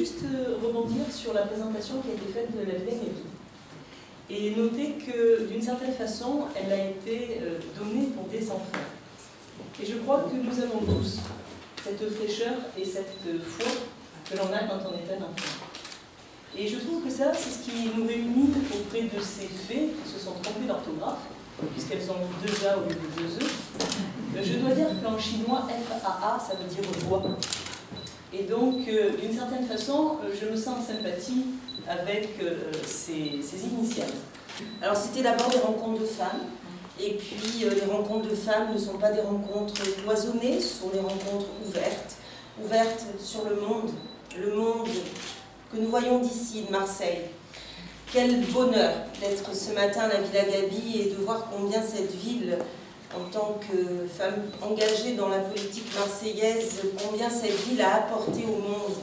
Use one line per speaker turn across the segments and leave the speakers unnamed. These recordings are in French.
juste rebondir sur la présentation qui a été faite de la Villa Gaby et noter que d'une certaine façon, elle a été donnée pour des enfants. Et je crois que nous avons tous cette fraîcheur et cette foi que l'on a quand on est un enfant. Et je trouve que ça, c'est ce qui nous réunit auprès de ces fées qui se sont trompées d'orthographe, puisqu'elles ont 2 A au lieu de 2 E. Je dois dire qu'en chinois, F-A-A, ça veut dire voix. Et donc, d'une certaine façon, je me sens en sympathie avec ces initiales.
Alors, c'était d'abord des rencontres de femmes. Et puis, les rencontres de femmes ne sont pas des rencontres cloisonnées, ce sont des rencontres ouvertes sur le monde que nous voyons d'ici, de Marseille. Quel bonheur d'être ce matin à la Villa Gaby et de voir combien cette ville, en tant que femme engagée dans la politique marseillaise, combien cette ville a apporté au monde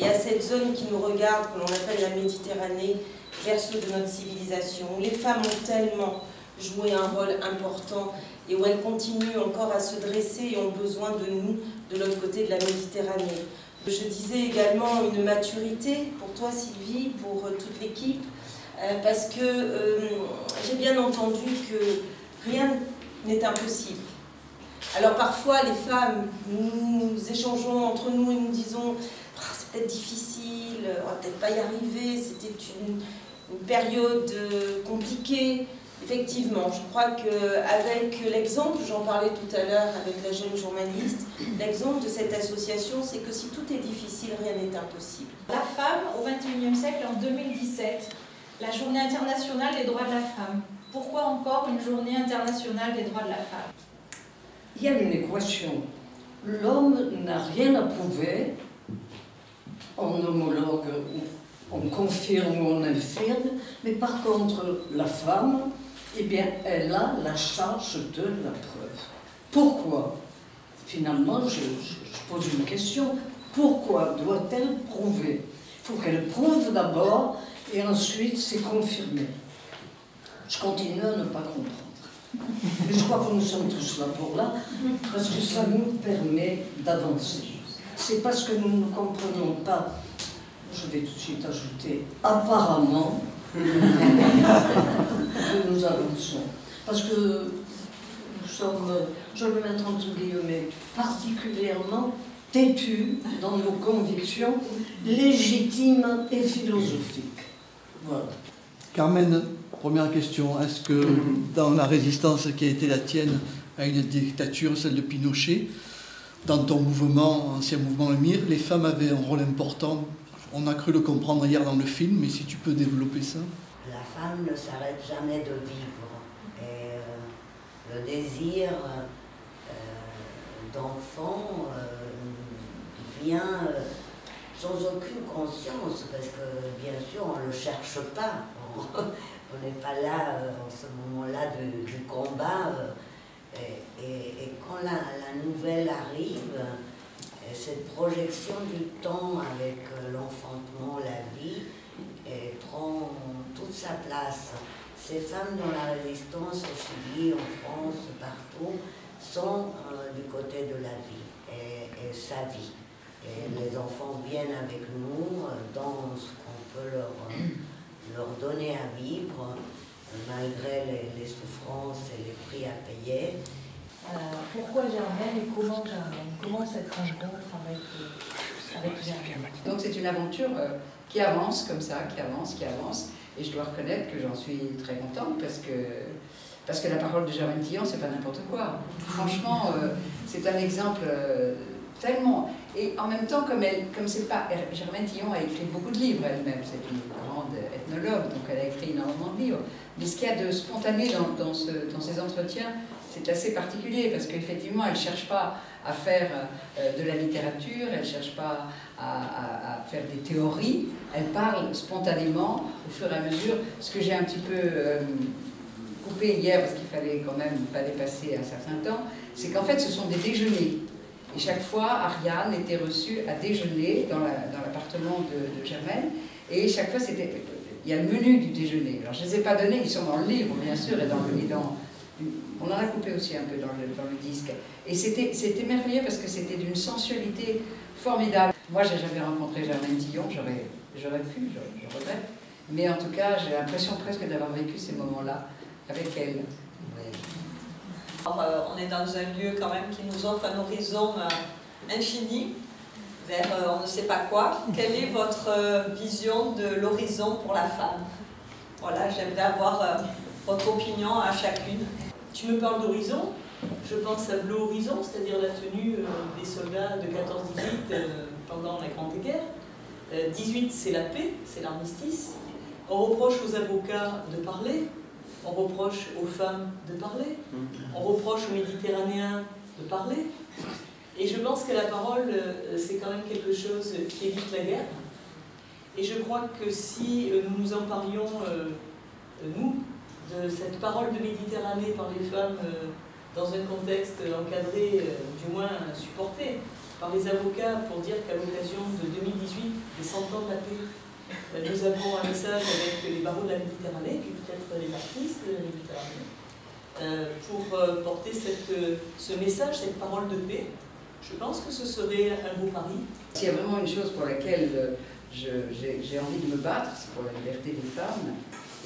et à cette zone qui nous regarde, que l'on appelle la Méditerranée, berceau de notre civilisation, où les femmes ont tellement joué un rôle important et où elles continuent encore à se dresser et ont besoin de nous, de l'autre côté de la Méditerranée. Je disais également une maturité pour toi, Sylvie, pour toute l'équipe, parce que j'ai bien entendu que rien n'est impossible. Alors parfois, les femmes, nous échangeons entre nous et nous disons « c'est peut-être difficile, on va peut-être pas y arriver, c'était une période compliquée ». Effectivement, je crois qu'avec l'exemple, j'en parlais tout à l'heure avec la jeune journaliste, l'exemple de cette association, c'est que si tout est difficile, rien n'est impossible.
La femme au XXIe siècle, en 2017, la journée internationale des droits de la femme. Pourquoi encore une journée internationale des droits de la femme?
Il y a une équation. L'homme n'a rien à prouver, on homologue, on confirme ou on infirme, mais par contre, la femme, eh bien, elle a la charge de la preuve. Pourquoi? Finalement, je pose une question. Pourquoi doit-elle prouver? Il faut qu'elle prouve d'abord et ensuite c'est confirmé. Je continue à ne pas comprendre. Mais je crois que nous sommes tous là pour là, parce que ça nous permet d'avancer. C'est parce que nous ne comprenons pas, je vais tout de suite ajouter, apparemment, que nous avançons. Parce que nous sommes, je vais le mettre entre guillemets, particulièrement têtus dans nos convictions légitimes et philosophiques. Voilà.
Carmen, première question. Est-ce que dans la résistance qui a été la tienne à une dictature, celle de Pinochet, dans ton mouvement, ancien mouvement Le MIR, les femmes avaient un rôle important? On a cru le comprendre hier dans le film, mais si tu peux développer ça.
La femme ne s'arrête jamais de vivre. Et le désir d'enfant vient sans aucune conscience, parce que bien sûr on ne le cherche pas. On n'est pas là en ce moment-là du combat. Et quand la nouvelle arrive, cette projection du temps avec l'enfantement, la vie, prend toute sa place. Ces femmes dans la résistance au Chili, en France, partout, sont du côté de la vie et sa vie. Et les enfants viennent avec nous dans ce qu'on peut leur donner à vivre, malgré les souffrances et les prix à payer.
Pourquoi Germaine et comment Germaine? Comment cette rencontre avec Germaine?
Donc c'est une aventure qui avance comme ça, qui avance. Et je dois reconnaître que j'en suis très contente parce que la parole de Germaine Tillon, c'est pas n'importe quoi. Franchement, c'est un exemple tellement... Et en même temps, comme c'est pas... Germaine Tillon a écrit beaucoup de livres elle-même, c'est une grande ethnologue, donc elle a écrit énormément de livres. Mais ce qu'il y a de spontané dans ces entretiens, c'est assez particulier, parce qu'effectivement, elle ne cherche pas à faire de la littérature, elle ne cherche pas à faire des théories, elle parle spontanément, au fur et à mesure. Ce que j'ai un petit peu coupé hier, parce qu'il fallait quand même pas dépasser un certain temps, c'est qu'en fait, ce sont des déjeuners. Et chaque fois, Ariane était reçue à déjeuner dans l'appartement de Germaine, et chaque fois, il y a le menu du déjeuner. Alors, je ne les ai pas donnés, ils sont dans le livre, bien sûr, et On en a coupé aussi un peu dans le disque. Et c'était merveilleux parce que c'était d'une sensualité formidable. Moi, j'ai jamais rencontré Germaine Tillon, j'aurais pu, je regrette. Mais en tout cas, j'ai l'impression presque d'avoir vécu ces moments-là avec elle.
Alors, on est dans un lieu quand même qui nous offre un horizon infini, vers on ne sait pas quoi. Quelle est votre vision de l'horizon pour la femme? Voilà, j'aimerais avoir votre opinion à chacune.
Tu me parles d'horizon, je pense à Bleu Horizon, c'est-à-dire la tenue des soldats de 14-18 pendant la Grande Guerre. 18, c'est la paix, c'est l'armistice. On reproche aux avocats de parler, on reproche aux femmes de parler, on reproche aux Méditerranéens de parler. Et je pense que la parole, c'est quand même quelque chose qui évite la guerre. Et je crois que si nous nous emparions, nous, de cette parole de Méditerranée par les femmes dans un contexte encadré, du moins supporté par les avocats pour dire qu'à l'occasion de 2018, des 100 ans de la paix, nous avons un message avec les barreaux de la Méditerranée, puis peut-être les artistes de la Méditerranée, pour porter ce message, cette parole de paix. Je pense que ce serait un beau pari.
S'il y a vraiment une chose pour laquelle j'ai envie de me battre, c'est pour la liberté des femmes.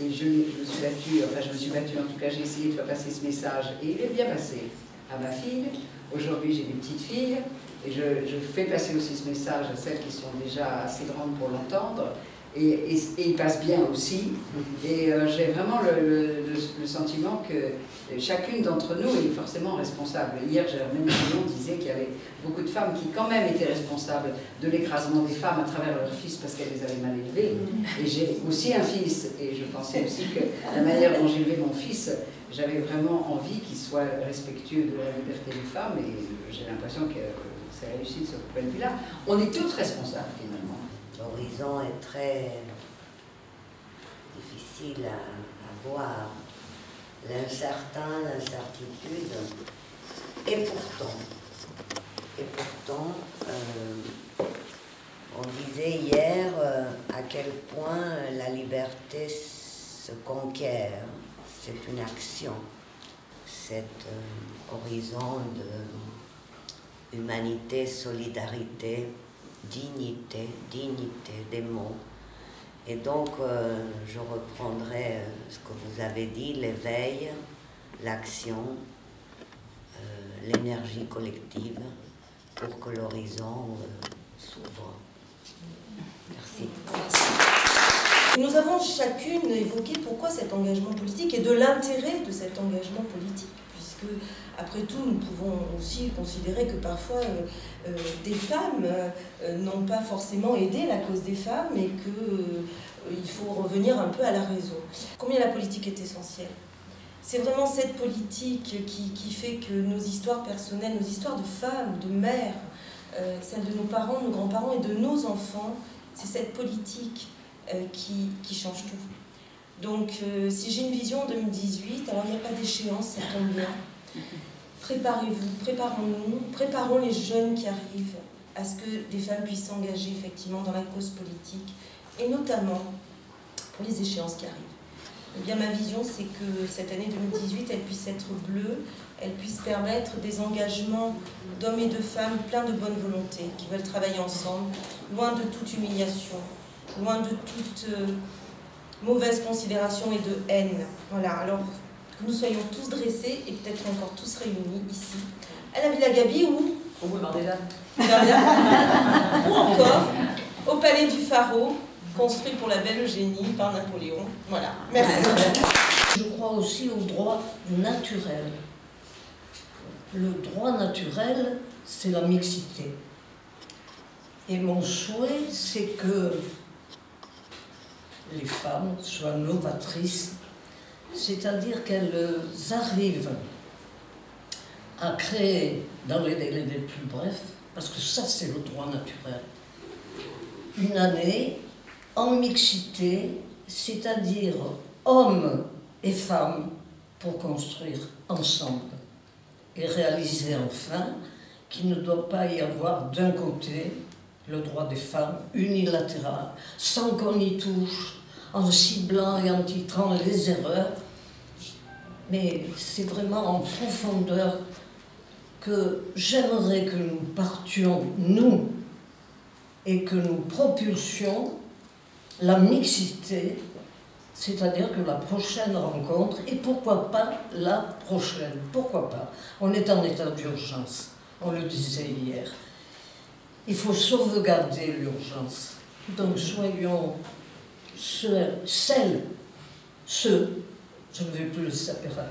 Et je me suis battue, en tout cas j'ai essayé de faire passer ce message, et il est bien passé à ma fille. Aujourd'hui j'ai des petites filles, et je fais passer aussi ce message à celles qui sont déjà assez grandes pour l'entendre, et il passe bien aussi. Et j'ai vraiment le sentiment que chacune d'entre nous est forcément responsable. Hier, Germaine Tillon disait qu'il y avait beaucoup de femmes qui quand même étaient responsables de l'écrasement des femmes à travers leurs fils parce qu'elles les avaient mal élevés. Et j'ai aussi un fils, et je pensais aussi que la manière dont j'ai élevé mon fils, j'avais vraiment envie qu'il soit respectueux de la liberté des femmes, et j'ai l'impression que c'est réussi de ce point de vue-là. On est toutes responsables finalement.
L'horizon est très difficile à voir, l'incertain, l'incertitude, et pourtant, on disait hier à quel point la liberté se conquiert, c'est une action, cet horizon de humanité, solidarité, dignité des mots. Et donc, je reprendrai ce que vous avez dit, l'éveil, l'action, l'énergie collective, pour que l'horizon s'ouvre. Merci.
Nous avons chacune évoqué pourquoi cet engagement politique et de l'intérêt de cet engagement politique, puisque, après tout, nous pouvons aussi considérer que parfois des femmes n'ont pas forcément aidé la cause des femmes et qu'il faut revenir un peu à la raison. Combien la politique est essentielle? C'est vraiment cette politique qui fait que nos histoires personnelles, nos histoires de femmes, de mères, celles de nos parents, nos grands-parents et de nos enfants, c'est cette politique qui change tout. Donc, si j'ai une vision en 2018, alors il n'y a pas d'échéance, ça tombe bien. Préparez-vous, préparons-nous, préparons les jeunes qui arrivent à ce que des femmes puissent s'engager effectivement dans la cause politique, et notamment pour les échéances qui arrivent. Eh bien, ma vision, c'est que cette année 2018, elle puisse être bleue, elle puisse permettre des engagements d'hommes et de femmes pleins de bonne volonté, qui veulent travailler ensemble, loin de toute humiliation, loin de toute mauvaise considération et de haine. Voilà, alors que nous soyons tous dressés et peut-être encore tous réunis ici, à la Villa Gaby ou
Au boulevard des Dames.
ou encore au Palais du Pharaon, construit pour la belle Eugénie par Napoléon. Voilà, merci.
Je crois aussi au droit naturel. Le droit naturel, c'est la mixité. Et mon souhait, c'est que les femmes soient novatrices, c'est-à-dire qu'elles arrivent à créer dans les délais les plus brefs, parce que ça c'est le droit naturel, une année en mixité, c'est-à-dire hommes et femmes pour construire ensemble et réaliser enfin qu'il ne doit pas y avoir d'un côté le droit des femmes unilatéral, sans qu'on y touche, en ciblant et en titrant les erreurs, mais c'est vraiment en profondeur que j'aimerais que nous partions, nous, et que nous propulsions la mixité, c'est-à-dire que la prochaine rencontre, et pourquoi pas la prochaine, pourquoi pas. On est en état d'urgence, on le disait hier. Il faut sauvegarder l'urgence. Donc soyons ceux, je ne vais plus le savoir,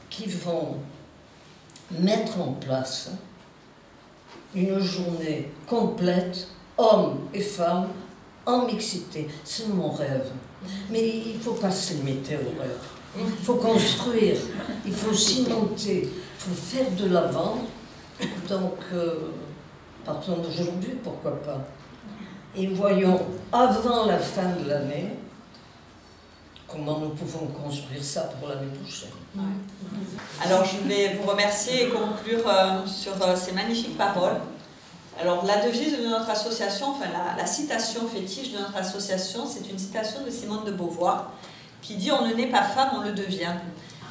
qui vont mettre en place une journée complète, hommes et femmes, en mixité. C'est mon rêve. Mais il ne faut pas se limiter au rêve. Il faut construire, il faut cimenter, il faut faire de l'avant. Donc, partons d'aujourd'hui, pourquoi pas. Et voyons, avant la fin de l'année, comment nous pouvons construire ça pour l'année prochaine.
Alors, je vais vous remercier et conclure sur ces magnifiques paroles. Alors, la devise de notre association, enfin la citation fétiche de notre association, c'est une citation de Simone de Beauvoir qui dit « On ne naît pas femme, on le devient ».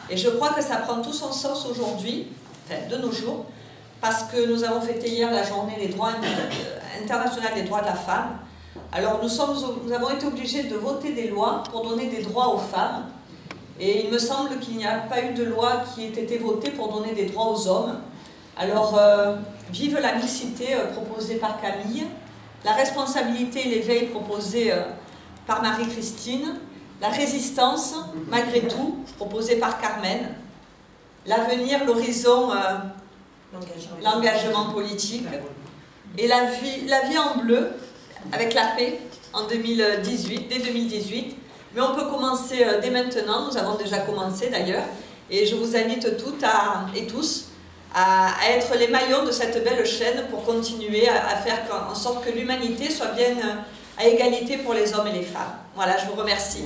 Et je crois que ça prend tout son sens aujourd'hui, enfin, de nos jours, parce que nous avons fêté hier la journée internationale des droits de la femme. Alors nous avons été obligés de voter des lois pour donner des droits aux femmes. Et il me semble qu'il n'y a pas eu de loi qui ait été votée pour donner des droits aux hommes. Alors, vive la mixité proposée par Camille, la responsabilité et l'éveil proposé par Marie-Christine, la résistance, malgré tout, proposée par Carmen, l'avenir, l'horizon, l'engagement politique, et la vie en bleu, avec la paix, en 2018, dès 2018. Mais on peut commencer dès maintenant, nous avons déjà commencé d'ailleurs, et je vous invite toutes et tous à être les maillons de cette belle chaîne pour continuer à faire en sorte que l'humanité soit bien à égalité pour les hommes et les femmes. Voilà, je vous remercie.